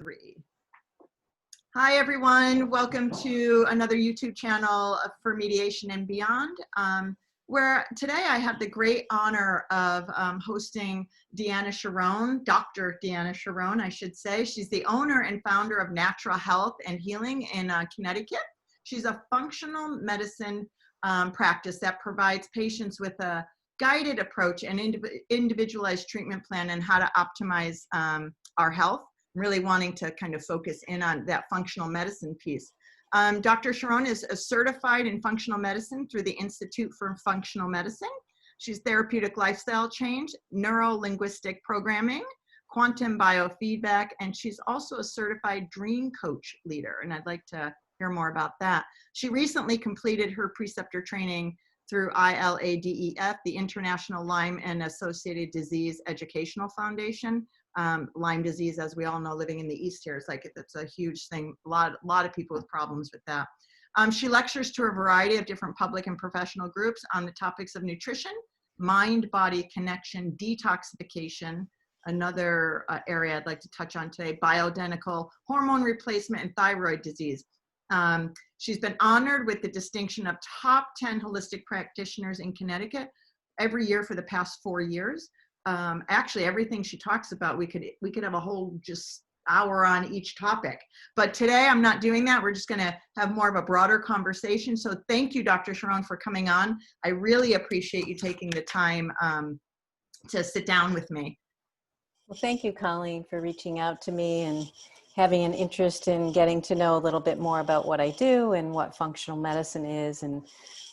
3. Hi, everyone. Welcome to another YouTube channel for Mediation and Beyond, where today I have the great honor of hosting Deanna Cherrone, Dr. Deanna Cherrone, I should say. She's the owner and founder of Natural Health and Healing in Connecticut. She's a functional medicine practice that provides patients with a guided approach and individualized treatment plan and how to optimize our health. Really wanting to kind of focus in on that functional medicine piece. Dr. Cherrone is certified in functional medicine through the Institute for Functional Medicine. She's Therapeutic LifeStyle Change, Neuro-Linguistic Programming, Quantum BioFeedback, and she's also a certified Dream Coach leader, and I'd like to hear more about that. She recently completed her preceptor training through ILADEF, the International Lyme and Associated Disease Educational Foundation. Lyme disease, as we all know, living in the East here, it's a huge thing. A lot of people with problems with that. She lectures to a variety of different public and professional groups on the topics of nutrition, mind-body connection, detoxification, another area I'd like to touch on today, bioidentical hormone replacement, and thyroid disease. She's been honored with the distinction of top 10 holistic practitioners in Connecticut every year for the past 4 years. Actually, everything she talks about, we could have a whole just hour on each topic. But today I'm not doing that. We're just going to have more of a broader conversation. So thank you, Dr. Cherrone, for coming on. I really appreciate you taking the time to sit down with me. Well, thank you, Colleen, for reaching out to me and having an interest in getting to know a little bit more about what I do and what functional medicine is. And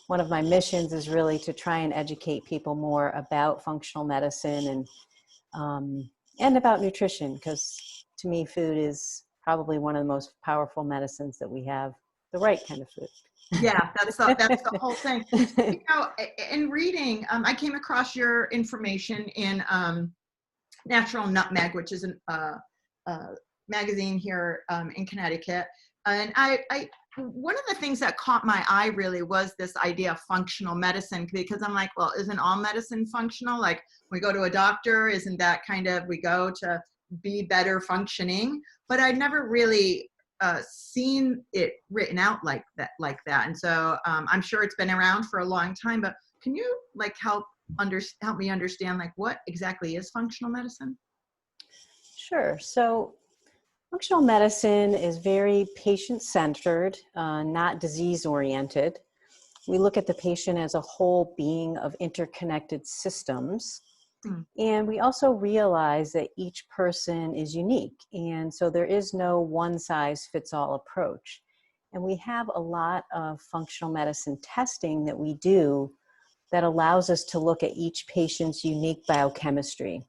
one of my missions is really to try and educate people more about functional medicine and about nutrition, because to me, food is probably one of the most powerful medicines that we have, the right kind of food. Yeah, that's the whole thing. You know, in reading, I came across your information in Natural Nutmeg, which is a magazine here in Connecticut. And one of the things that caught my eye really was this idea of functional medicine, because I'm like, well, isn't all medicine functional? Like we go to a doctor, isn't that kind of, we go to be better functioning? But I'd never really seen it written out like that. And so I'm sure it's been around for a long time, but can you like help me understand like what exactly is functional medicine? Sure. So functional medicine is very patient-centered, not disease-oriented. We look at the patient as a whole being of interconnected systems. And we also realize that each person is unique. And so there is no one-size-fits-all approach. And we have a lot of functional medicine testing that we do that allows us to look at each patient's unique biochemistry.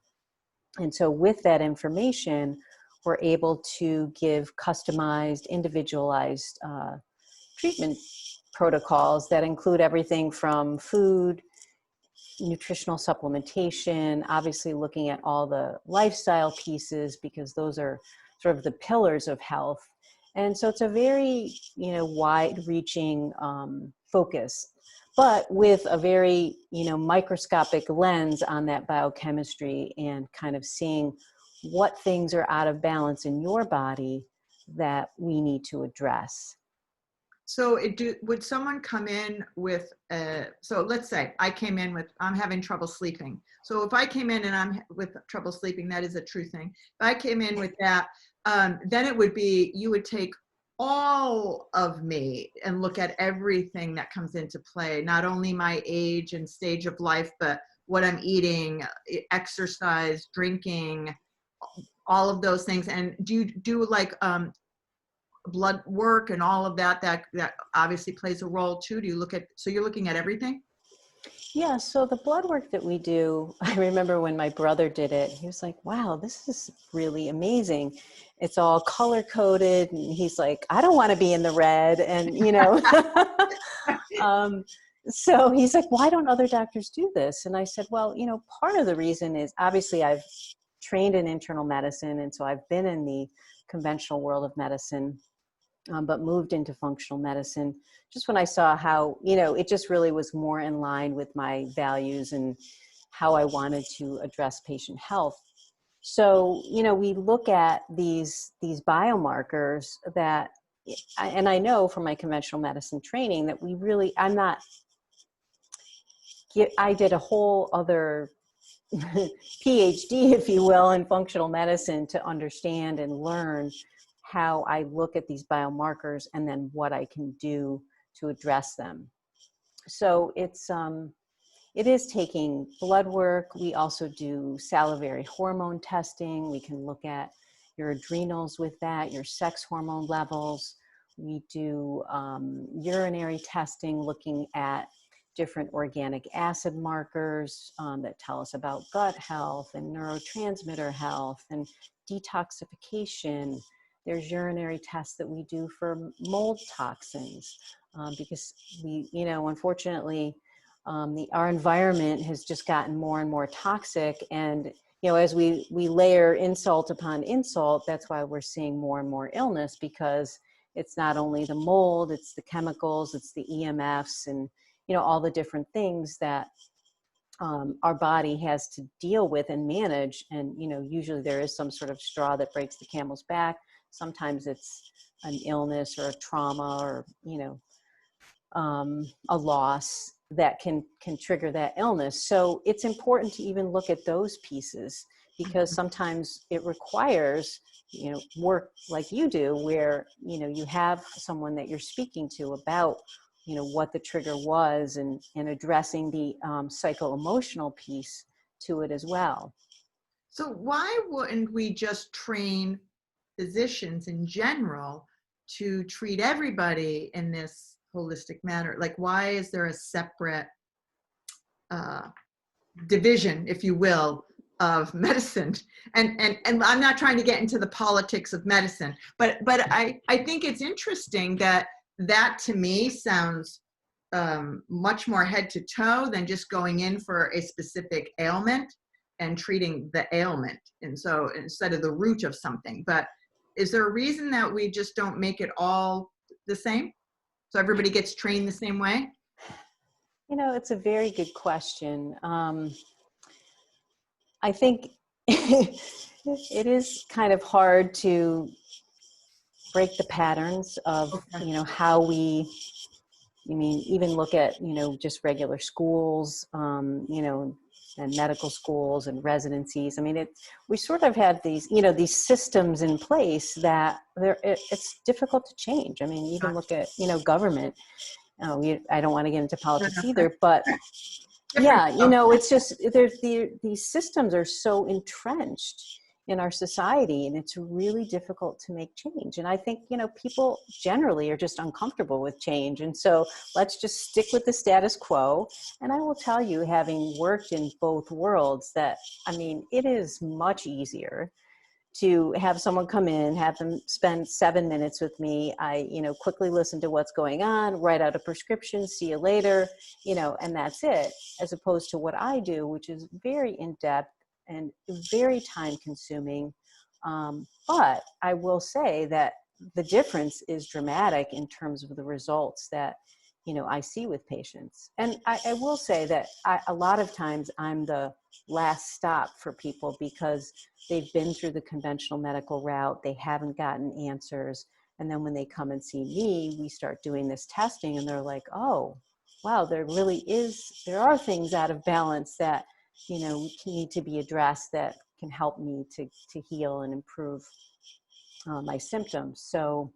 And so with that information, we're able to give customized, individualized treatment protocols that include everything from food, nutritional supplementation, obviously looking at all the lifestyle pieces, because those are sort of the pillars of health. And so it's a very, wide-reaching focus, but with a very, microscopic lens on that biochemistry and kind of seeing what things are out of balance in your body that we need to address. So would someone come in with, so let's say I came in with, I'm having trouble sleeping. So if I came in and I'm with trouble sleeping, that is a true thing. If I came in with that, then it would be, you would take all of me and look at everything that comes into play, not only my age and stage of life, but what I'm eating, exercise, drinking, all of those things. And do you do like blood work and all of that obviously plays a role too? Do you look at, so you're looking at everything? Yeah, so the blood work that we do, I remember when my brother did it, he was like, wow, this is really amazing. It's all color coded. And he's like, I don't want to be in the red. And, so he's like, why don't other doctors do this? And I said, well, part of the reason is obviously I've trained in internal medicine. And so I've been in the conventional world of medicine, but moved into functional medicine just when I saw how, it just really was more in line with my values and how I wanted to address patient health. So, we look at these biomarkers that, and I know from my conventional medicine training that I did a whole other PhD, if you will, in functional medicine to understand and learn how I look at these biomarkers and then what I can do to address them. So it is taking blood work. We also do salivary hormone testing. We can look at your adrenals with that, your sex hormone levels. We do urinary testing, looking at different organic acid markers that tell us about gut health and neurotransmitter health and detoxification. There's urinary tests that we do for mold toxins because unfortunately, our environment has just gotten more and more toxic, and as we layer insult upon insult, that's why we're seeing more and more illness, because it's not only the mold, it's the chemicals, it's the EMFs, and all the different things that our body has to deal with and manage. And usually there is some sort of straw that breaks the camel's back. Sometimes it's an illness or a trauma or a loss that can trigger that illness. So it's important to even look at those pieces, because sometimes it requires work like you do, where you have someone that you're speaking to about what the trigger was, and addressing the psycho-emotional piece to it as well. So why wouldn't we just train physicians in general to treat everybody in this holistic manner? Like, why is there a separate division, if you will, of medicine? And I'm not trying to get into the politics of medicine, but I think it's interesting that to me sounds much more head to toe than just going in for a specific ailment and treating the ailment. And so instead of the root of something, but is there a reason that we just don't make it all the same, so everybody gets trained the same way? It's a very good question. I think it is kind of hard to break the patterns of, how we, even look at, just regular schools, and medical schools and residencies. We sort of have these, these systems in place that it's difficult to change. Even look at, government. I don't want to get into politics either, but yeah, it's just, these systems are so entrenched in our society, and it's really difficult to make change. And I think, people generally are just uncomfortable with change. And so let's just stick with the status quo. And I will tell you, having worked in both worlds, that, it is much easier to have someone come in, have them spend 7 minutes with me. I, quickly listen to what's going on, write out a prescription, see you later, and that's it, as opposed to what I do, which is very in-depth and very time consuming. But I will say that the difference is dramatic in terms of the results that, I see with patients. And I will say that a lot of times I'm the last stop for people, because they've been through the conventional medical route. They haven't gotten answers. And then when they come and see me, we start doing this testing, and they're like, oh, wow, there are things out of balance that, need to be addressed, that can help me to heal and improve my symptoms. So,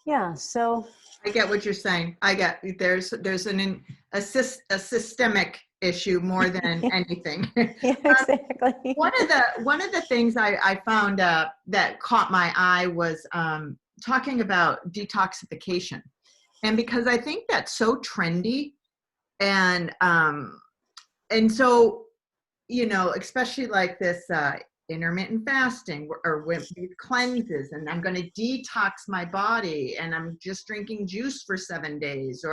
yeah, so. I get what you're saying. I get there's a systemic issue more than anything. Yeah, exactly. One of the things I found that caught my eye was talking about detoxification, and because I think that's so trendy, and so especially like this intermittent fasting or with these cleanses, and I'm going to detox my body, and I'm just drinking juice for 7 days,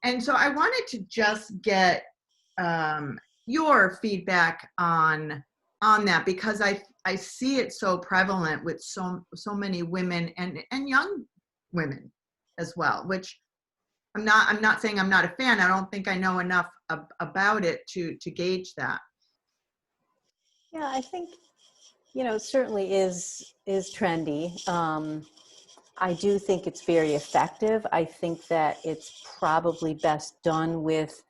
and so I wanted to just get your feedback on that, because I see it so prevalent with so many women and young women as well, which I'm not saying I'm not a fan. I don't think I know enough about it to gauge that. Yeah, I think it certainly is trendy. I do think it's very effective. I think that it's probably best done with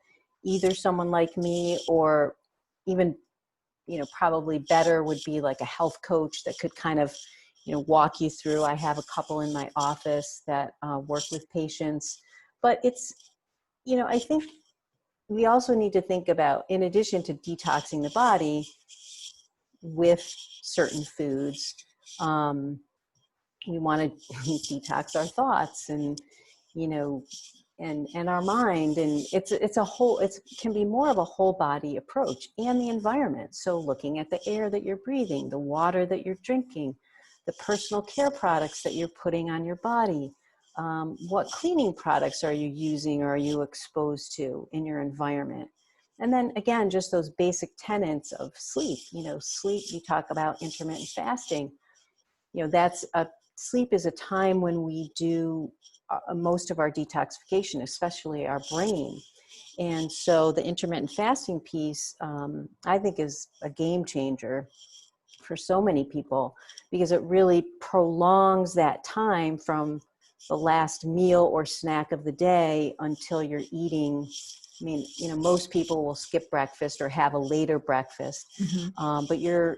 either someone like me, or even, probably better would be like a health coach that could kind of, walk you through. I have a couple in my office that work with patients, but it's, I think we also need to think about, in addition to detoxing the body with certain foods, we want to detox our thoughts and, and our mind. And it's a whole, it can be more of a whole body approach, and the environment. So looking at the air that you're breathing, the water that you're drinking, the personal care products that you're putting on your body, what cleaning products are you using or are you exposed to in your environment? And then again, just those basic tenets of sleep. Sleep, you talk about intermittent fasting. Sleep is a time when we do most of our detoxification, especially our brain. And so the intermittent fasting piece, I think, is a game changer for so many people, because it really prolongs that time from the last meal or snack of the day until you're eating. I mean, most people will skip breakfast or have a later breakfast, but you're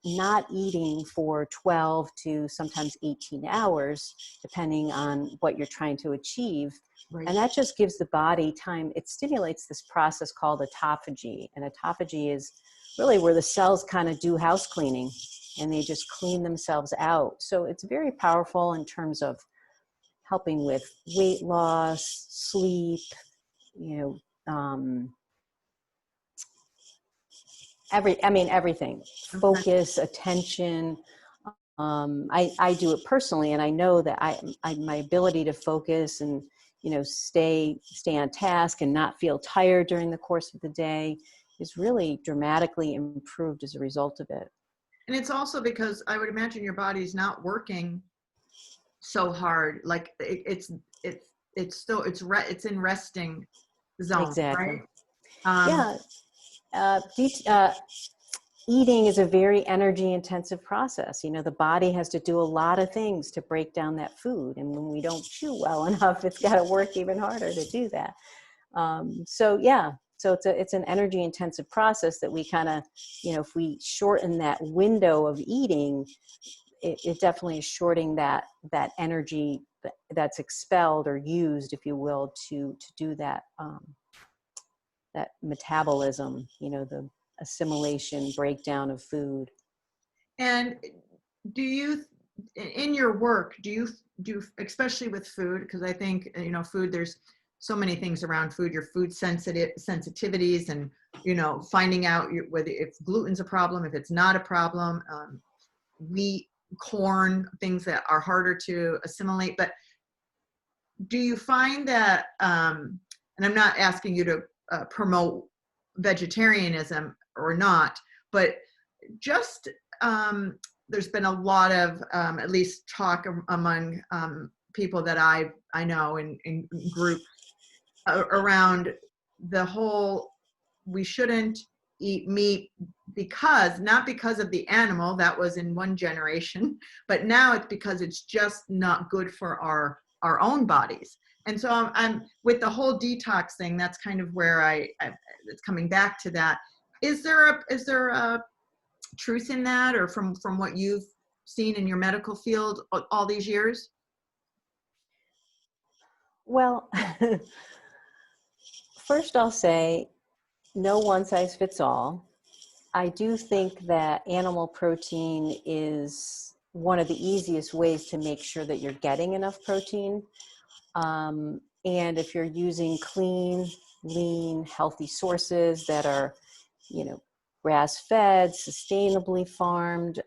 not eating for 12 to sometimes 18 hours, depending on what you're trying to achieve. Right. And that just gives the body time. It stimulates this process called autophagy. And autophagy is really where the cells kind of do house cleaning, and they just clean themselves out. So it's very powerful in terms of helping with weight loss, sleep, everything, focus, attention. I do it personally, and I know that my ability to focus and, stay on task and not feel tired during the course of the day is really dramatically improved as a result of it. And it's also because I would imagine your body's not working so hard. Like it's in resting zone. Exactly. Right? Eating is a very energy intensive process. The body has to do a lot of things to break down that food. And when we don't chew well enough, it's got to work even harder to do that. So it's an energy intensive process that we kind of, if we shorten that window of eating, it definitely is shorting that energy that's expelled or used, if you will, to do that, that metabolism, the assimilation, breakdown of food. And do you, in your work, do you do, especially with food, because I think, food, there's so many things around food, your food sensitivities, and, finding out whether if gluten's a problem, if it's not a problem, wheat, corn, things that are harder to assimilate. But do you find that, and I'm not asking you to promote vegetarianism or not, but just there's been a lot of at least talk among people that I know in groups around the whole, we shouldn't eat meat not because of the animal that was in one generation, but now it's because it's just not good for our own bodies. And so I'm with the whole detox thing. That's kind of where it's coming back to that. Is there a truth in that, or from what you've seen in your medical field all these years? Well, first I'll say no one size fits all. I do think that animal protein is one of the easiest ways to make sure that you're getting enough protein. And if you're using clean, lean, healthy sources that are, grass-fed, sustainably farmed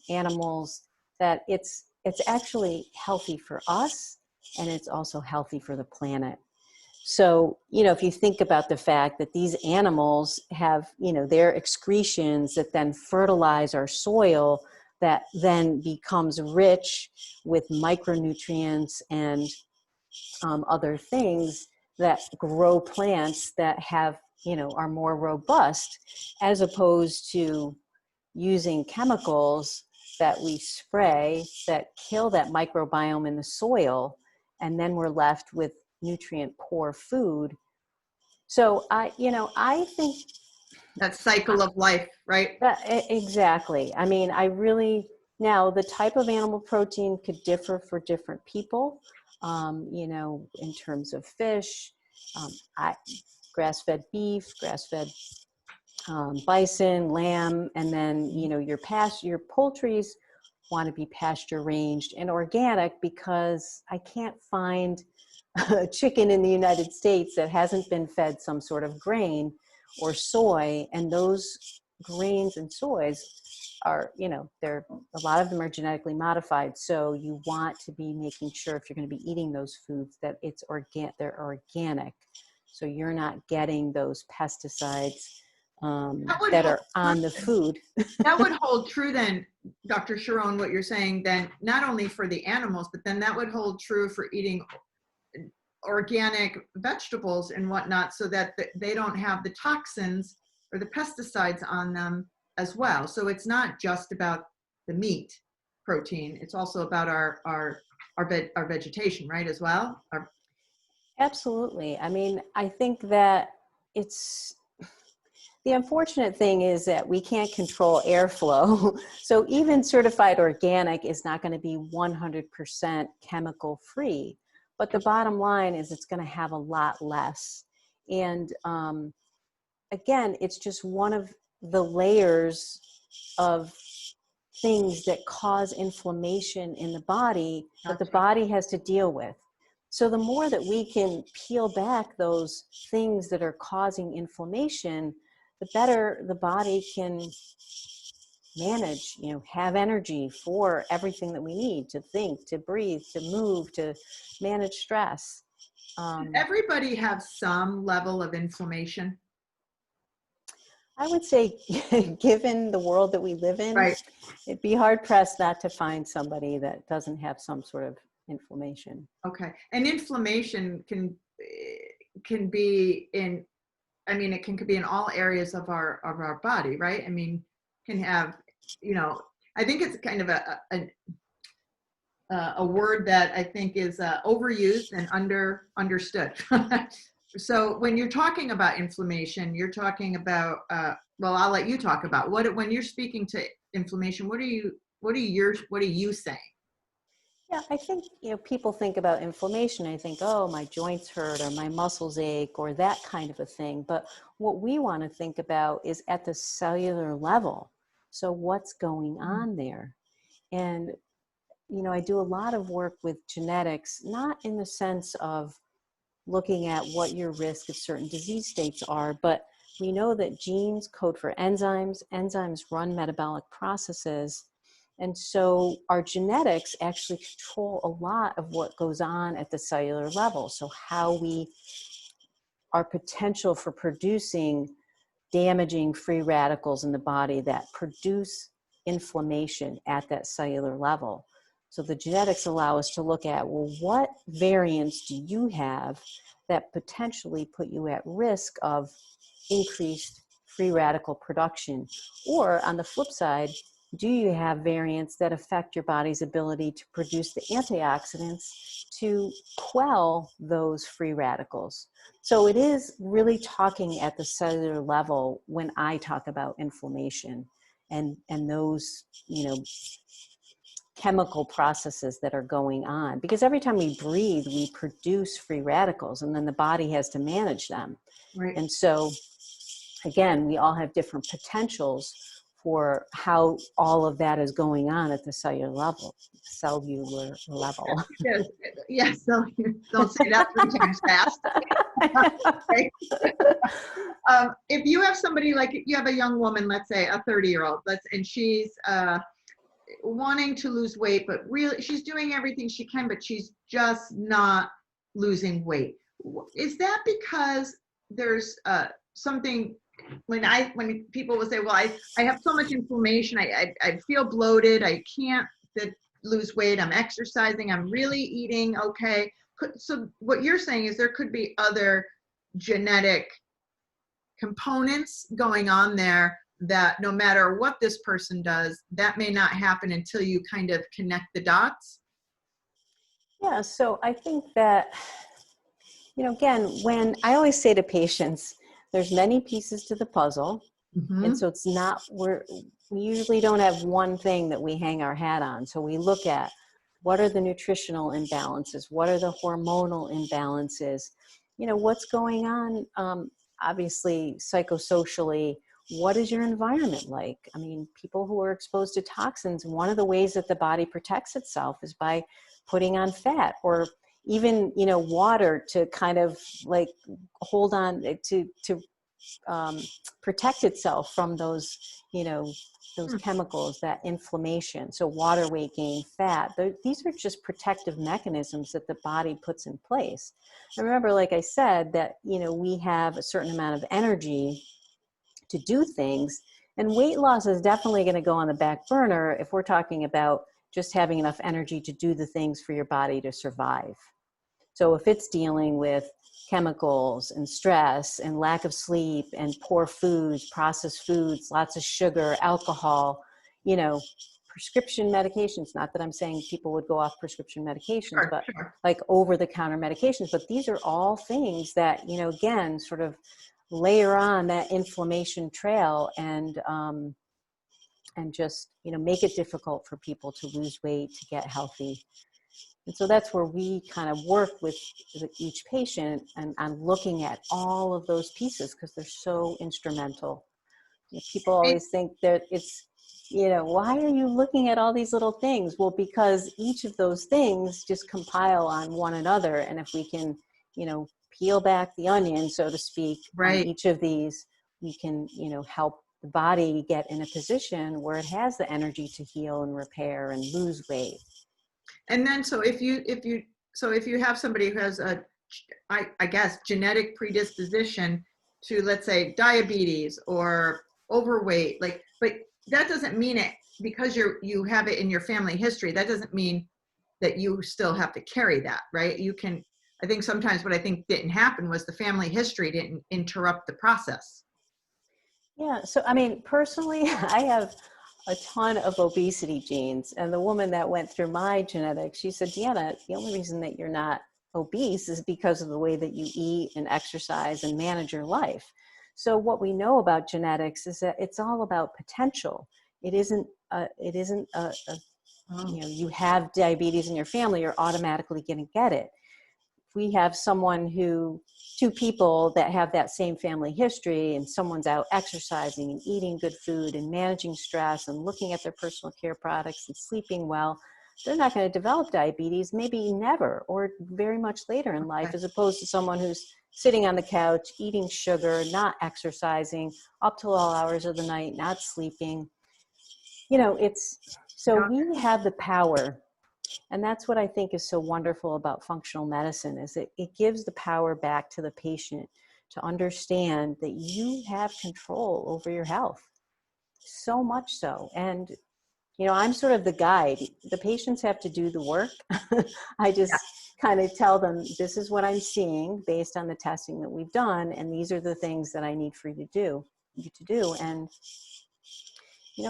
animals, that it's actually healthy for us, and it's also healthy for the planet. So, if you think about the fact that these animals have, their excretions that then fertilize our soil, that then becomes rich with micronutrients and other things that grow plants that have, are more robust, as opposed to, using chemicals that we spray that kill that microbiome in the soil, and then we're left with nutrient poor food. So I think That cycle of life, right? exactly. I mean, now the type of animal protein could differ for different people, in terms of fish, grass-fed beef, grass-fed bison, lamb, and then, your poultries want to be pasture ranged and organic, because I can't find a chicken in the United States that hasn't been fed some sort of grain or soy. And those grains and soys are, a lot of them are genetically modified. So you want to be making sure, if you're going to be eating those foods, that they're organic. So you're not getting those pesticides that are on the food. That would hold true then, Dr. Cherrone, what you're saying then, not only for the animals, but then that would hold true for eating organic vegetables and whatnot, so that they don't have the toxins or the pesticides on them as well. So it's not just about the meat protein, it's also about our vegetation, right, as well? Absolutely. I mean, I think that the unfortunate thing is that we can't control airflow. So even certified organic is not going to be 100% chemical free. But the bottom line is it's going to have a lot less. And again, it's just one of the layers of things that cause inflammation in the body that the body has to deal with. So the more that we can peel back those things that are causing inflammation, the better the body can manage, have energy for everything that we need to think, to breathe, to move, to manage stress. Everybody have some level of inflammation? I would say, given the world that we live in, right, it'd be hard pressed not to find somebody that doesn't have some sort of inflammation. Okay. And inflammation can be in, it can be in all areas of our body, right? I mean, can have, I think it's kind of a word that I think is overused and understood. So when you're talking about inflammation, you're talking about, well, I'll let you talk about when you're speaking to inflammation, what are you saying? Yeah, I think, people think about inflammation. I think, oh, my joints hurt or my muscles ache or that kind of a thing. But what we want to think about is at the cellular level. So what's going on there? And, I do a lot of work with genetics, not in the sense of looking at what your risk of certain disease states are, but we know that genes code for enzymes. Enzymes run metabolic processes. And so our genetics actually control a lot of what goes on at the cellular level. So our potential for producing damaging free radicals in the body that produce inflammation at that cellular level. So the genetics allow us to look at, well, what variants do you have that potentially put you at risk of increased free radical production? Or on the flip side, do you have variants that affect your body's ability to produce the antioxidants to quell those free radicals? So it is really talking at the cellular level when I talk about inflammation and those, chemical processes that are going on. Because every time we breathe, we produce free radicals, and then the body has to manage them. Right. And so, again, we all have different potentials for how all of that is going on at the cellular level. Yes. Don't say that 3 times fast. Right? If you have somebody, like you have a young woman, let's say a 30-year-old, and she's wanting to lose weight, but really she's doing everything she can, but she's just not losing weight. Is that because there's something, when people will say, well, I have so much inflammation, I feel bloated, I can't lose weight, I'm exercising, I'm really eating okay. So what you're saying is there could be other genetic components going on there that no matter what this person does, that may not happen until you kind of connect the dots? Yeah, so I think that, again, when I always say to patients, there's many pieces to the puzzle. And Mm-hmm. so it's not, we usually don't have one thing that we hang our hat on. So we look at what are the nutritional imbalances? What are the hormonal imbalances? What's going on, obviously, psychosocially? What is your environment like? I mean, people who are exposed to toxins, one of the ways that the body protects itself is by putting on fat, or even, water to kind of like hold on to protect itself from those, those chemicals, that inflammation. So water weight gain, fat, these are just protective mechanisms that the body puts in place. And remember, like I said, that, we have a certain amount of energy to do things, and weight loss is definitely going to go on the back burner if we're talking about just having enough energy to do the things for your body to survive. So if it's dealing with chemicals and stress and lack of sleep and poor foods, processed foods, lots of sugar, alcohol, prescription medications, not that I'm saying people would go off prescription medications, Sure, but sure. like over-the-counter medications. But these are all things that, again, sort of layer on that inflammation trail and just, make it difficult for people to lose weight, to get healthy. And so that's where we kind of work with each patient and on looking at all of those pieces, because they're so instrumental. People always think that it's, why are you looking at all these little things? Well, because each of those things just compile on one another. And if we can, peel back the onion, so to speak, on Right. each of these, we can, help the body get in a position where it has the energy to heal and repair and lose weight. And then, so if you have somebody who has I guess, genetic predisposition to, let's say, diabetes or overweight, like, but that doesn't mean it, because you have it in your family history, that doesn't mean that you still have to carry that, right? You can, I think sometimes what I think didn't happen was the family history didn't interrupt the process. Yeah. So, I mean, personally, I have a ton of obesity genes. And the woman that went through my genetics, she said, Deanna, the only reason that you're not obese is because of the way that you eat and exercise and manage your life. So what we know about genetics is that it's all about potential. It isn't Oh, you have diabetes in your family, you're automatically going to get it. If we have two people that have that same family history, and someone's out exercising and eating good food and managing stress and looking at their personal care products and sleeping well, they're not going to develop diabetes, maybe never, or very much later in life, okay. as opposed to someone who's sitting on the couch, eating sugar, not exercising, up till all hours of the night, not sleeping. So we have the power. And that's what I think is so wonderful about functional medicine, is that it gives the power back to the patient to understand that you have control over your health, so much so. And, I'm sort of the guide. The patients have to do the work. I just kind of tell them, this is what I'm seeing based on the testing that we've done, and these are the things that I need for you to do. And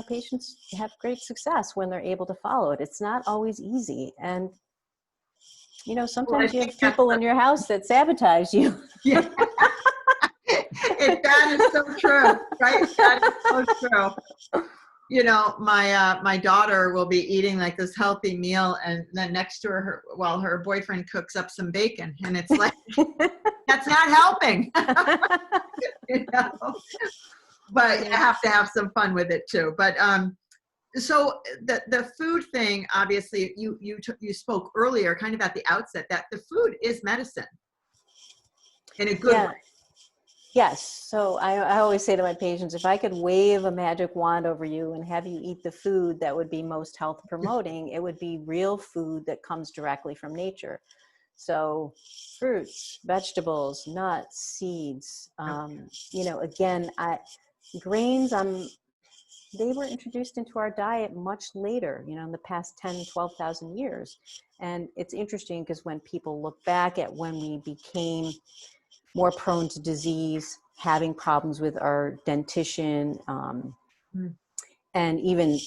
patients have great success when they're able to follow it. It's not always easy. And Well, I sometimes you think have that's people in your house that sabotage you. yeah. That is so true, right? That is so true. My daughter will be eating like this healthy meal, and then next to her, while her boyfriend cooks up some bacon, and it's like, that's not helping. But you have to have some fun with it too. But so the food thing, obviously, you spoke earlier, kind of at the outset, that the food is medicine in a good way. Yes. So I always say to my patients, if I could wave a magic wand over you and have you eat the food that would be most health promoting, it would be real food that comes directly from nature. So fruits, vegetables, nuts, seeds, again, grains, they were introduced into our diet much later, in the past 10, 12,000 years. And it's interesting because when people look back at when we became more prone to disease, having problems with our dentition, Mm. And even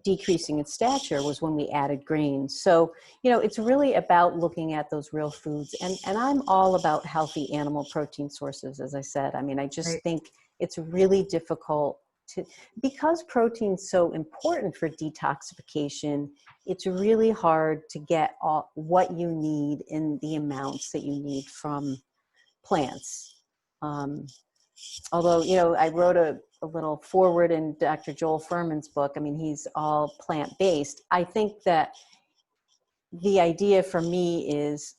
decreasing in stature was when we added grains. So, you know, it's really about looking at those real foods. And I'm all about healthy animal protein sources, as I said. I mean, I just Right. think it's really difficult to, because protein's so important for detoxification, it's really hard to get all, what you need in the amounts that you need from plants. Although, you know, I wrote a little forward in Dr. Joel Fuhrman's book. I mean, he's all plant-based. I think that the idea for me is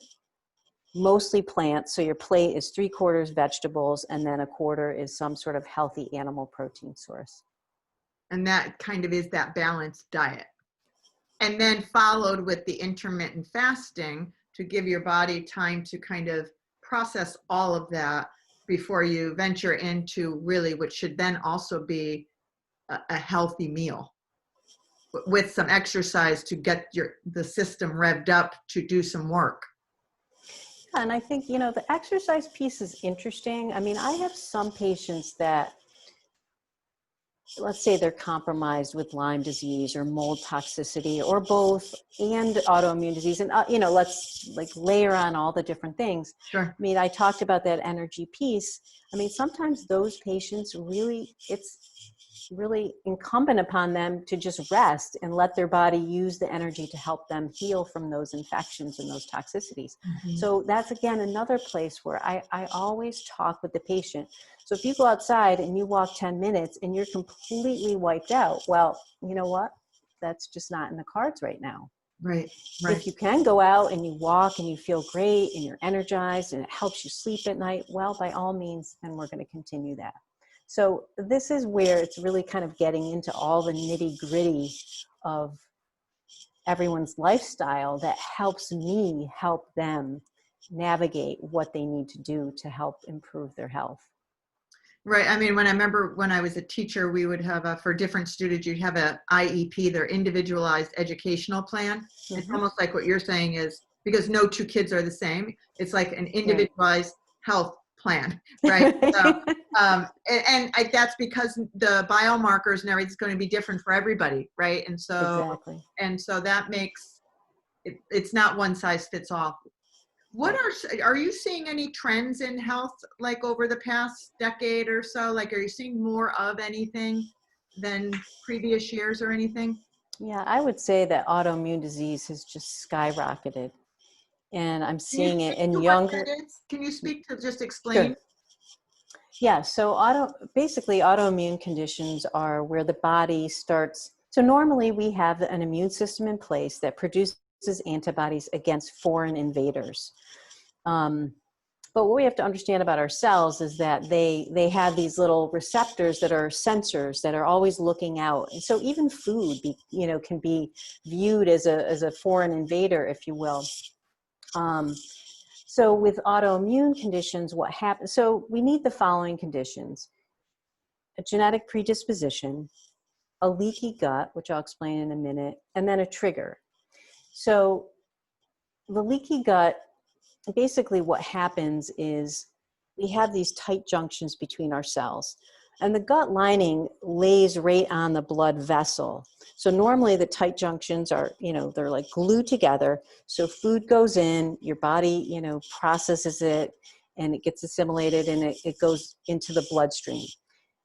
mostly plants. So your plate is 3/4 vegetables, and then 1/4 is some sort of healthy animal protein source. And that kind of is that balanced diet. And then followed with the intermittent fasting to give your body time to kind of process all of that before you venture into really what should then also be a healthy meal with some exercise to get the system revved up to do some work. And I think, you know, the exercise piece is interesting. I mean, I have some patients that, let's say they're compromised with Lyme disease or mold toxicity or both, and autoimmune disease. And, you know, let's like layer on all the different things. Sure. I mean, I talked about that energy piece. I mean, sometimes those patients really, it's really incumbent upon them to just rest and let their body use the energy to help them heal from those infections and those toxicities. Mm-hmm. So that's, again, another place where I always talk with the patient. So if you go outside and you walk 10 minutes and you're completely wiped out, well, you know what? That's just not in the cards right now. Right, right. If you can go out and you walk and you feel great and you're energized and it helps you sleep at night, well, by all means, then we're going to continue that. So this is where it's really kind of getting into all the nitty gritty of everyone's lifestyle that helps me help them navigate what they need to do to help improve their health. Right. I mean, when I remember when I was a teacher, we would have for different students, you'd have a IEP, their individualized educational plan. Mm-hmm. It's almost like what you're saying is, because no two kids are the same. It's like an individualized health plan, right? So, that's because the biomarkers and everything's going to be different for everybody, right? And so, exactly. And so that makes it's not one size fits all. What are you seeing any trends in health like over the past decade or so? Like, are you seeing more of anything than previous years or anything? Yeah, I would say that autoimmune disease has just skyrocketed. And I'm seeing it in younger. Can you speak to just explain? Sure. Yeah, so basically autoimmune conditions are where the body starts. So normally we have an immune system in place that produces antibodies against foreign invaders. But what we have to understand about our cells is that they have these little receptors that are sensors that are always looking out. And so even food, can be viewed as a foreign invader, if you will. So with autoimmune conditions, what happens? So we need the following conditions: a genetic predisposition, a leaky gut, which I'll explain in a minute, and then a trigger. So the leaky gut, basically what happens is we have these tight junctions between our cells, and the gut lining lays right on the blood vessel. So normally the tight junctions are, they're like glued together. So food goes in, your body, processes it, and it gets assimilated, and it goes into the bloodstream.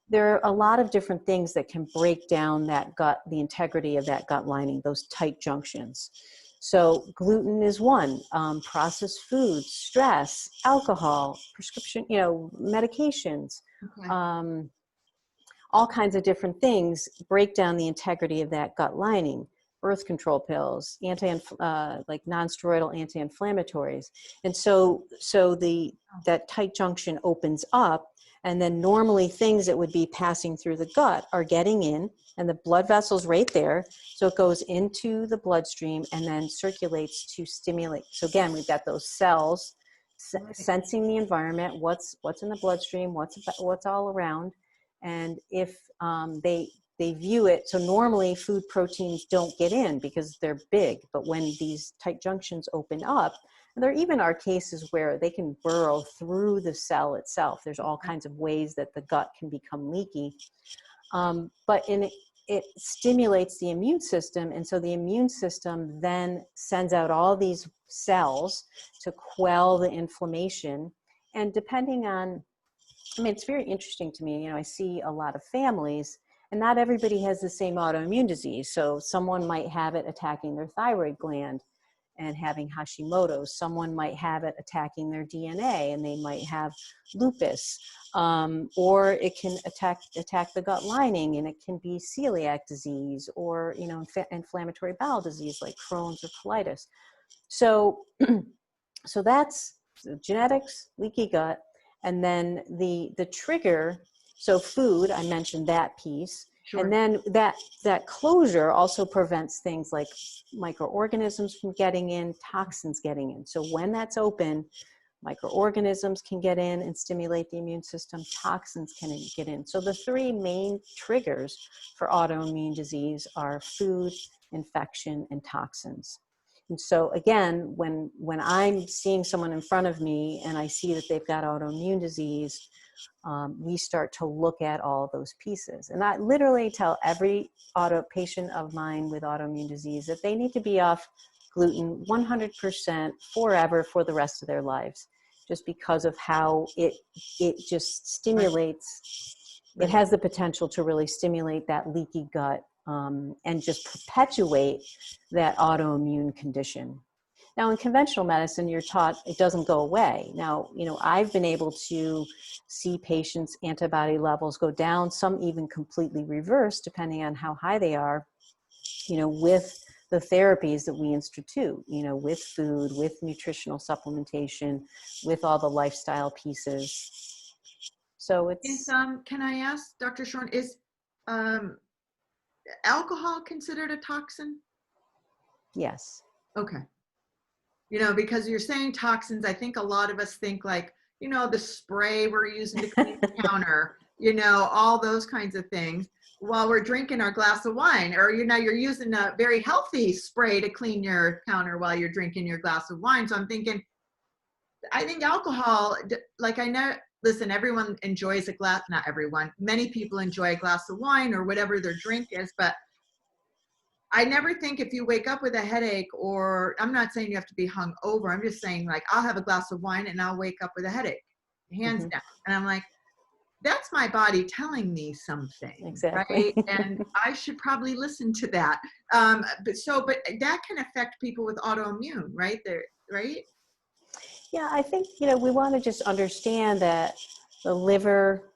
There are a lot of different things that can break down that gut, the integrity of that gut lining, those tight junctions. So gluten is one, processed foods, stress, alcohol, prescription, medications, okay. All kinds of different things break down the integrity of that gut lining. Birth control pills, like non-steroidal anti-inflammatories. And so that tight junction opens up, and then normally things that would be passing through the gut are getting in, and the blood vessel's right there. So it goes into the bloodstream and then circulates to stimulate. So again, we've got those cells sensing the environment, what's in the bloodstream, what's all around. And if they view it, so normally food proteins don't get in because they're big, but when these tight junctions open up, and there even are cases where they can burrow through the cell itself. There's all kinds of ways that the gut can become leaky. But it stimulates the immune system. And so the immune system then sends out all these cells to quell the inflammation. And depending on, I mean, it's very interesting to me, I see a lot of families and not everybody has the same autoimmune disease. So someone might have it attacking their thyroid gland and having Hashimoto's. Someone might have it attacking their DNA and they might have lupus. Or it can attack the gut lining, and it can be celiac disease or, inflammatory bowel disease like Crohn's or colitis. So, so that's genetics, leaky gut, and then the trigger. So food, I mentioned that piece. Sure. And then that closure also prevents things like microorganisms from getting in, toxins getting in. So when that's open, microorganisms can get in and stimulate the immune system, toxins can get in. So the three main triggers for autoimmune disease are food, infection, and toxins. And so again, when I'm seeing someone in front of me and I see that they've got autoimmune disease, we start to look at all those pieces. And I literally tell every patient of mine with autoimmune disease that they need to be off gluten 100% forever for the rest of their lives, just because of how it just stimulates. Right. It has the potential to really stimulate that leaky gut and just perpetuate that autoimmune condition. Now, in conventional medicine, you're taught it doesn't go away. Now, I've been able to see patients' antibody levels go down, some even completely reverse, depending on how high they are, with the therapies that we institute, with food, with nutritional supplementation, with all the lifestyle pieces. So it's... can I ask, Dr. Cherrone, is alcohol considered a toxin? Yes. Okay. Because you're saying toxins, I think a lot of us think like, the spray we're using to clean the counter, all those kinds of things while we're drinking our glass of wine, or, you're using a very healthy spray to clean your counter while you're drinking your glass of wine. So I'm thinking, I think alcohol, like I know, listen, everyone enjoys a glass, not everyone, many people enjoy a glass of wine or whatever their drink is, but I never think if you wake up with a headache, or I'm not saying you have to be hung over. I'm just saying, like, I'll have a glass of wine and I'll wake up with a headache, hands down. And I'm like, that's my body telling me something. Exactly. Right? And I should probably listen to that. But that can affect people with autoimmune, right? Right? Yeah, I think, we want to just understand that the liver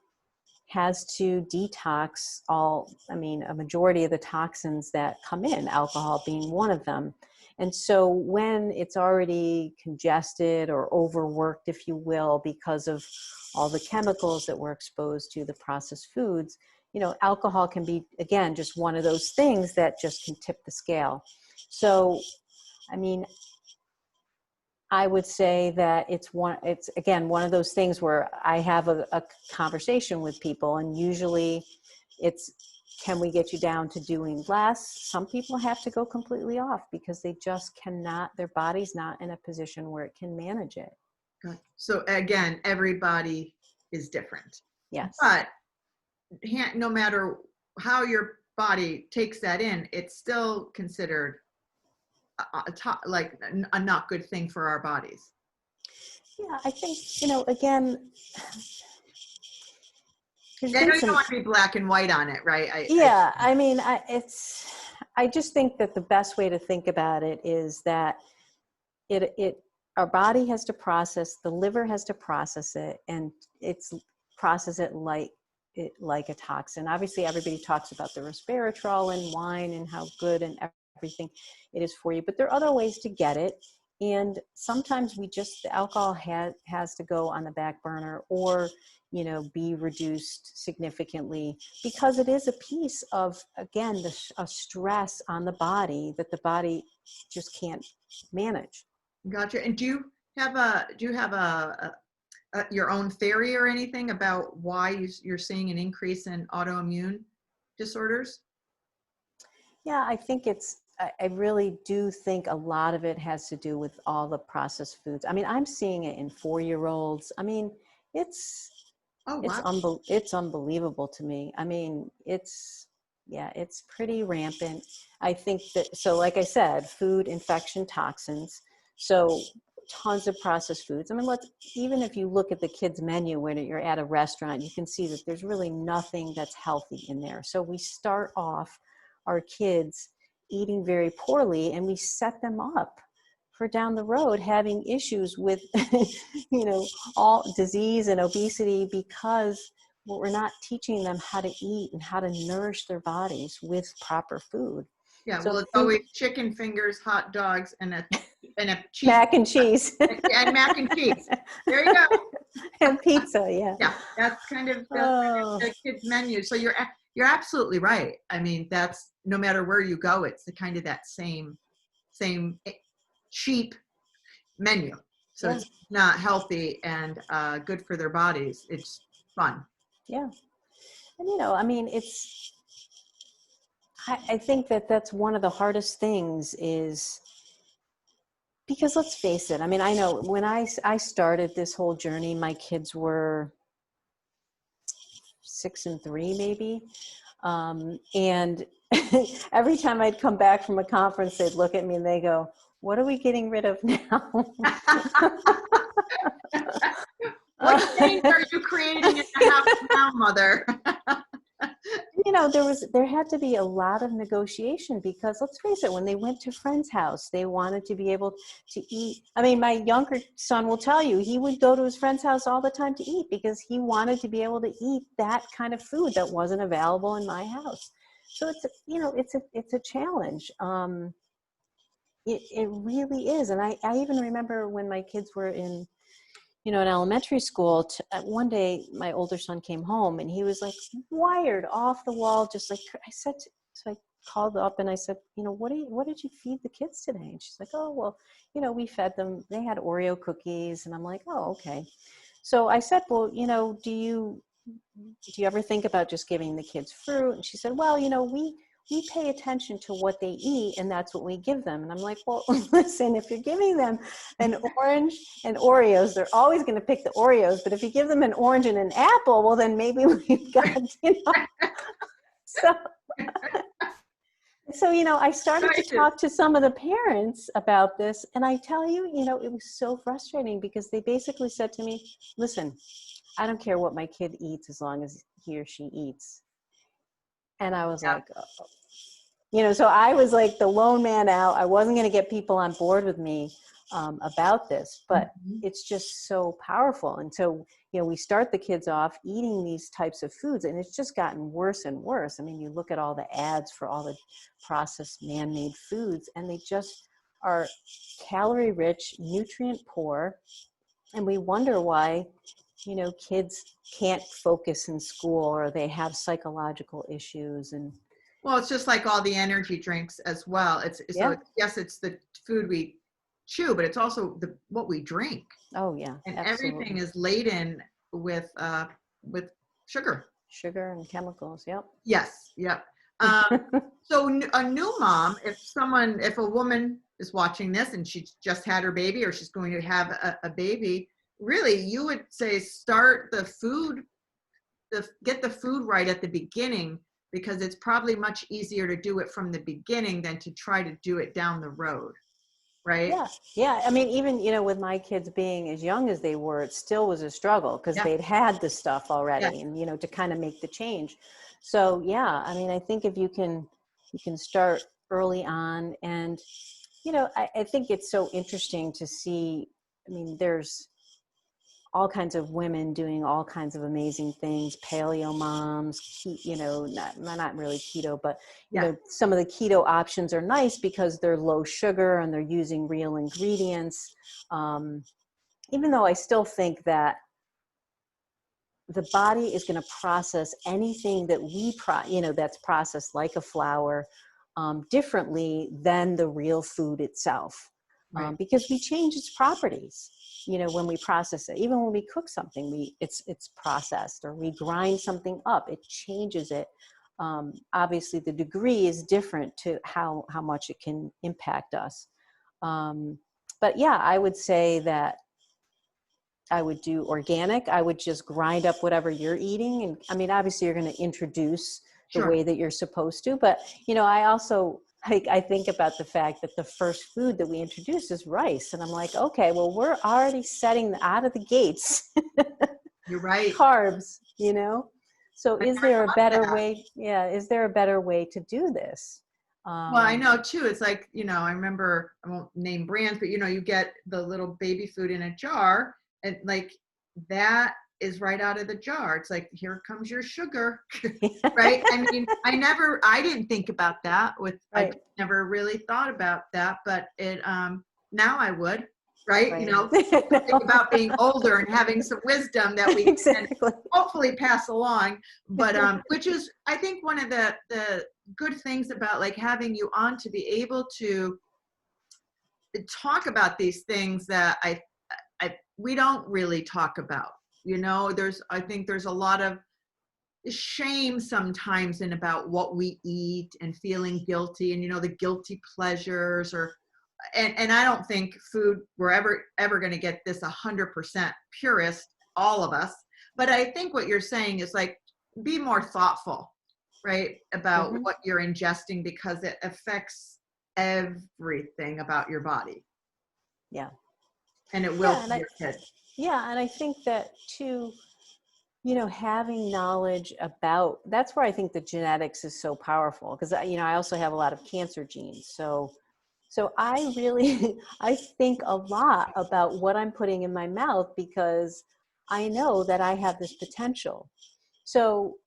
has to detox a majority of the toxins that come in, alcohol being one of them. And so when it's already congested or overworked, if you will, because of all the chemicals that we're exposed to, the processed foods, alcohol can be, again, just one of those things that just can tip the scale. So, I would say that it's again, one of those things where I have a conversation with people, and usually it's, can we get you down to doing less? Some people have to go completely off because they just cannot, their body's not in a position where it can manage it. So again, everybody is different. Yes. But no matter how your body takes that in, it's still considered a not good thing for our bodies. Yeah, I think, again, I know you don't want to be black and white on it, right? I just think that the best way to think about it is that our body has to process, the liver has to process it, and process it like a toxin. Obviously, everybody talks about the resveratrol in wine and how good and everything it is for you, but there are other ways to get it. And sometimes the alcohol has to go on the back burner, or, be reduced significantly, because it is a piece of, again, a stress on the body that the body just can't manage. Gotcha. And do you have your own theory or anything about why you're seeing an increase in autoimmune disorders? Yeah, I think I really do think a lot of it has to do with all the processed foods. I'm seeing it in 4-year-olds. Oh, wow. It's unbelievable to me. I mean, it's pretty rampant. I think that, so like I said, food, infection, toxins. So tons of processed foods. I mean, even if you look at the kids' menu when you're at a restaurant, you can see that there's really nothing that's healthy in there. So we start off our kids eating very poorly, and we set them up for down the road having issues with, all disease and obesity, because we're not teaching them how to eat and how to nourish their bodies with proper food. Yeah, So well, it's always chicken fingers, hot dogs, and a cheese. mac and cheese. And mac and cheese. There you go. And pizza, yeah. Yeah, that's kind of the kids' menu. So you're absolutely right. I mean, that's, no matter where you go, it's the kind of that same cheap menu. So it's not healthy and good for their bodies. It's fun. Yeah. And, I mean, I think that's one of the hardest things, is because, let's face it, I mean, I know when I started this whole journey, my kids were 6 and 3 maybe. And every time I'd come back from a conference, they'd look at me and they go, "What are we getting rid of now?" What change are you creating in the house now, Mother? There had to be a lot of negotiation, because let's face it, when they went to friend's house, they wanted to be able to eat. I mean, my younger son will tell you, he would go to his friend's house all the time to eat, because he wanted to be able to eat that kind of food that wasn't available in my house. So it's a challenge. It really is. And I even remember when my kids were in elementary school, one day my older son came home and he was like wired off the wall, just like so I called up and I said, what did you feed the kids today? And she's like, "Oh, well, we fed them, they had Oreo cookies." And I'm like, "Oh, okay." So I said, "Well, do you ever think about just giving the kids fruit?" And she said, "Well, we pay attention to what they eat, and that's what we give them." And I'm like, "Well, listen, if you're giving them an orange and Oreos, they're always going to pick the Oreos. But if you give them an orange and an apple, well, then maybe we've got, So, I started to talk to some of the parents about this, and I tell you, it was so frustrating, because they basically said to me, "Listen, I don't care what my kid eats as long as he or she eats." And I was like, so I was like the lone man out. I wasn't going to get people on board with me about this, but it's just so powerful. And so, we start the kids off eating these types of foods, and it's just gotten worse and worse. I mean, you look at all the ads for all the processed man-made foods, and they just are calorie rich, nutrient poor. And we wonder why, kids can't focus in school, or they have psychological issues. And well, it's just like all the energy drinks as well. Yes, it's the food we chew, but it's also what we drink. Oh yeah, and absolutely. Everything is laden with sugar and chemicals. Yep. Yes. Yep. So a new mom, if a woman is watching this and she just had her baby, or she's going to have a baby, really, you would say start get the food right at the beginning, because it's probably much easier to do it from the beginning than to try to do it down the road. Right? Yeah. I mean, even, with my kids being as young as they were, it still was a struggle, because they'd had the stuff already, and, to kind of make the change. So, yeah, I mean, I think if you can start early on, and, I think it's so interesting to see, I mean, there's all kinds of women doing all kinds of amazing things, paleo moms, not really keto, but, some of the keto options are nice because they're low sugar and they're using real ingredients. Even though I still think that the body is going to process anything that that's processed like a flour, differently than the real food itself. Right. Because we change its properties, when we process it. Even when we cook something, it's processed, or we grind something up, it changes it. Obviously, the degree is different to how much it can impact us. But yeah, I would say that I would do organic. I would just grind up whatever you're eating. And I mean, obviously you're going to introduce the Sure. way that you're supposed to, but I also, I think about the fact that the first food that we introduce is rice. And I'm like, okay, well, we're already setting out of the gates You're right. carbs, So I is there a love better that. way? Yeah. Is there a better way to do this? Well, I know too. It's like, I remember, I won't name brands, but you get the little baby food in a jar, and like that is right out of the jar. It's like, here comes your sugar, right? I mean, I didn't think about that I Right. never really thought about that, but now I would, right? Right. Think about being older and having some wisdom that we can Exactly. hopefully pass along, but which is, I think, one of the good things about like having you on, to be able to talk about these things that we don't really talk about. I think there's a lot of shame sometimes in about what we eat and feeling guilty, and the guilty pleasures, and I don't think we're ever going to get this 100% purist, all of us. But I think what you're saying is like, be more thoughtful, right, about Mhm. what you're ingesting, because it affects everything about your body, Yeah. and it will Yeah. for And I, your kids. yeah. And I think that too, having knowledge about, that's where I think the genetics is so powerful. Cause I also have a lot of cancer genes. So I really, I think a lot about what I'm putting in my mouth, because I know that I have this potential. So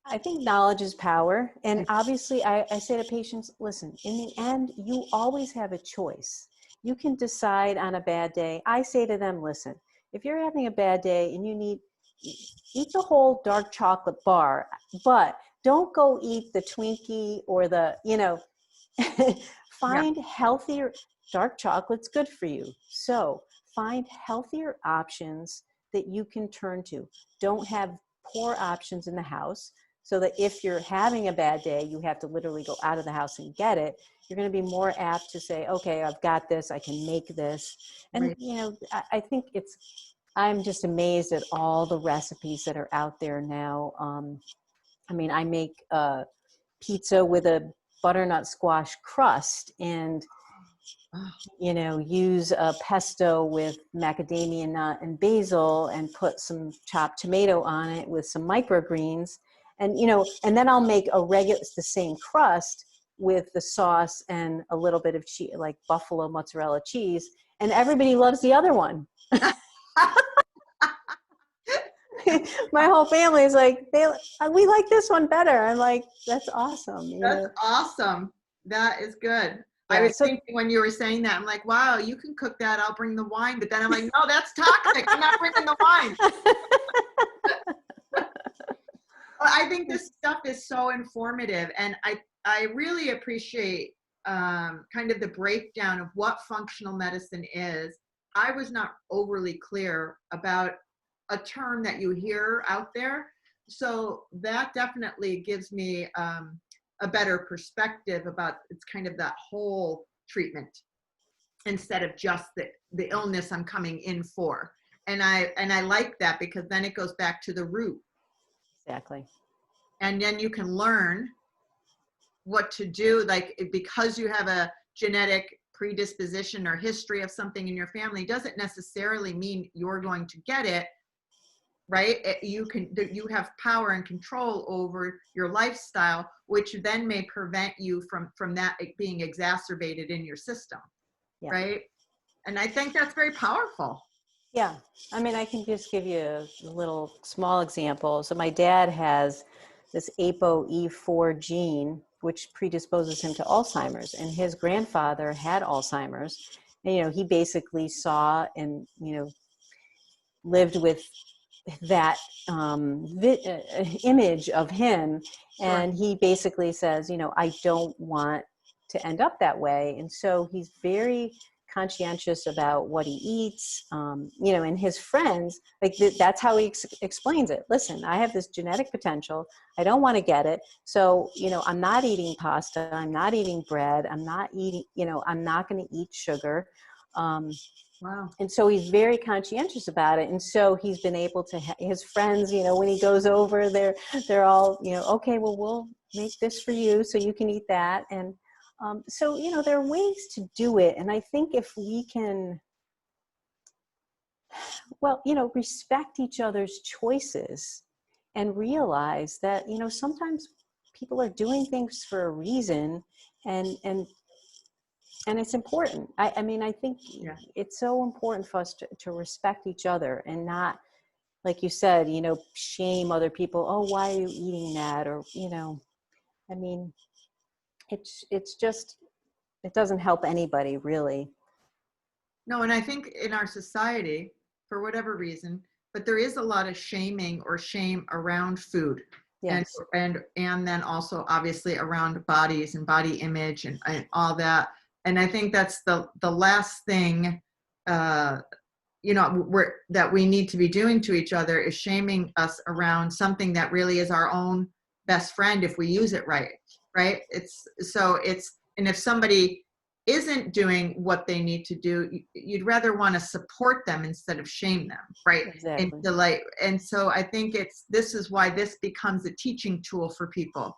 I think knowledge is power. And obviously I say to patients, listen, in the end, you always have a choice. You can decide on a bad day. I say to them, listen, if you're having a bad day and eat the whole dark chocolate bar, but don't go eat the Twinkie or Yeah, find healthier. Dark chocolate's good for you. So find healthier options that you can turn to. Don't have poor options in the house, so that if you're having a bad day, you have to literally go out of the house and get it. You're going to be more apt to say, okay, I've got this, I can make this. And, right. I think I'm just amazed at all the recipes that are out there now. I mean, I make pizza with a butternut squash crust, and Oh, use a pesto with macadamia nut and basil, and put some chopped tomato on it with some microgreens. And, and then I'll make the same crust with the sauce and a little bit of cheese, like buffalo mozzarella cheese. And everybody loves the other one. My whole family is like, we like this one better. I'm like, that's awesome. that's awesome. That is good. I Yeah. was So thinking when you were saying that, I'm like, wow, you can cook that. I'll bring the wine. But then I'm like, no, that's toxic. I'm not bringing the wine. Well, I think this stuff is so informative, and I really appreciate kind of the breakdown of what functional medicine is. I was not overly clear about a term that you hear out there, so that definitely gives me a better perspective about it's kind of that whole treatment, instead of just the illness I'm coming in for. And I like that, because then it goes back to the root, exactly. and then you can learn what to do, like, because you have a genetic predisposition or history of something in your family doesn't necessarily mean you're going to get it, right? You have power and control over your lifestyle, which then may prevent you from that being exacerbated in your system. Yeah. Right? And I think that's very powerful. Yeah. I mean, I can just give you a little small example. So my dad has this ApoE4 gene, which predisposes him to Alzheimer's, and his grandfather had Alzheimer's. And, he basically saw and, lived with that image of him. Sure. And he basically says, I don't want to end up that way. And so he's very conscientious about what he eats, and his friends, like that's how he explains it. Listen, I have this genetic potential. I don't want to get it. So, I'm not eating pasta. I'm not eating bread. I'm not eating, I'm not going to eat sugar. Wow. And so he's very conscientious about it. And so he's been able to, his friends, you know, when he goes over, they're all, you know, okay, well, we'll make this for you so you can eat that. And so, you know, there are ways to do it. And I think if we can, well, you know, respect each other's choices and realize that, you know, sometimes people are doing things for a reason, and it's important. I mean, I think it's so important for us to respect each other and not, like you said, you know, shame other people. Oh, why are you eating that? Or, you know, I mean, it's just, it doesn't help anybody really. No, and I think in our society, for whatever reason, but there is a lot of shaming or shame around food. Yes. And then also obviously around bodies and body image and all that. And I think that's the last thing, you know, that we need to be doing to each other is shaming us around something that really is our own best friend if we use it right. Right. And if somebody isn't doing what they need to do, you'd rather want to support them instead of shame them, right? Exactly. And so I think this is why this becomes a teaching tool for people,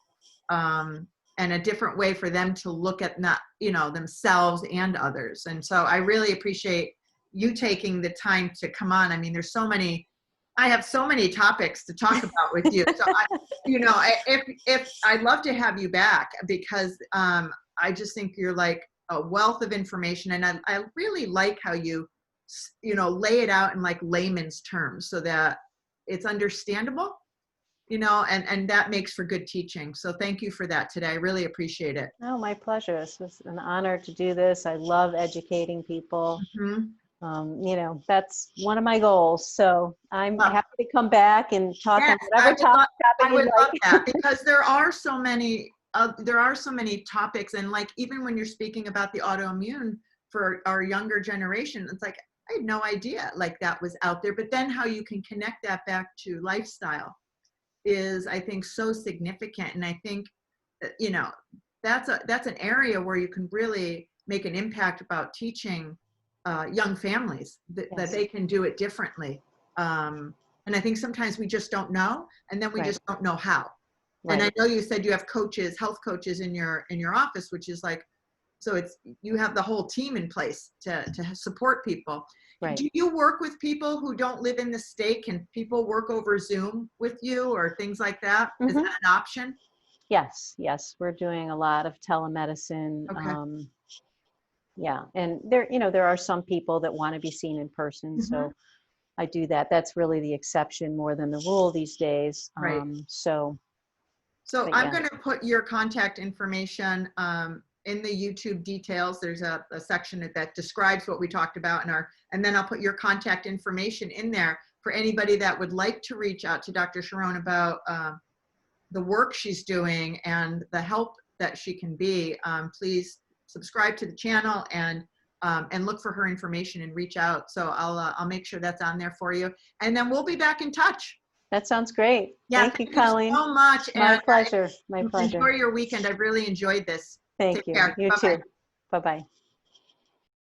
and a different way for them to look at, not, you know, themselves and others. And so I really appreciate you taking the time to come on. I mean, I have so many topics to talk about with you. So if I'd love to have you back, because I just think you're like a wealth of information, and I really like how you lay it out in like layman's terms so that it's understandable, you know, and that makes for good teaching. So thank you for that today. I really appreciate it. Oh, my pleasure. This was an honor to do this. I love educating people. Mm-hmm. You know, that's one of my goals. So I'm happy to come back and talk on whatever topic I would you love like. that, because there are so many topics, and like even when you're speaking about the autoimmune for our younger generation, it's like I had no idea like that was out there. But then how you can connect that back to lifestyle is, I think, so significant. And I think you know, that's an area where you can really make an impact about teaching young families that they can do it differently. And I think sometimes we just don't know, and then we just don't know how. And I know you said you have health coaches in your office, which is like, so you have the whole team in place to support people. Right. Do you work with people who don't live in the state? Can people work over Zoom with you or things like that? Is that an option? Yes. We're doing a lot of telemedicine. Okay. Yeah. And there are some people that want to be seen in person. So I do that. That's really the exception more than the rule these days. Right. So I'm going to put your contact information in the YouTube details. There's a section that describes what we talked about and then I'll put your contact information in there for anybody that would like to reach out to Dr. Cherrone about the work she's doing and the help that she can be. Please subscribe to the channel and look for her information and reach out. So I'll make sure that's on there for you, and then we'll be back in touch. That sounds great. Yeah, thank you, Colleen. So much. My pleasure. My pleasure. Enjoy your weekend. I've really enjoyed this. Thank Take you. care. You Bye-bye. too. Bye-bye.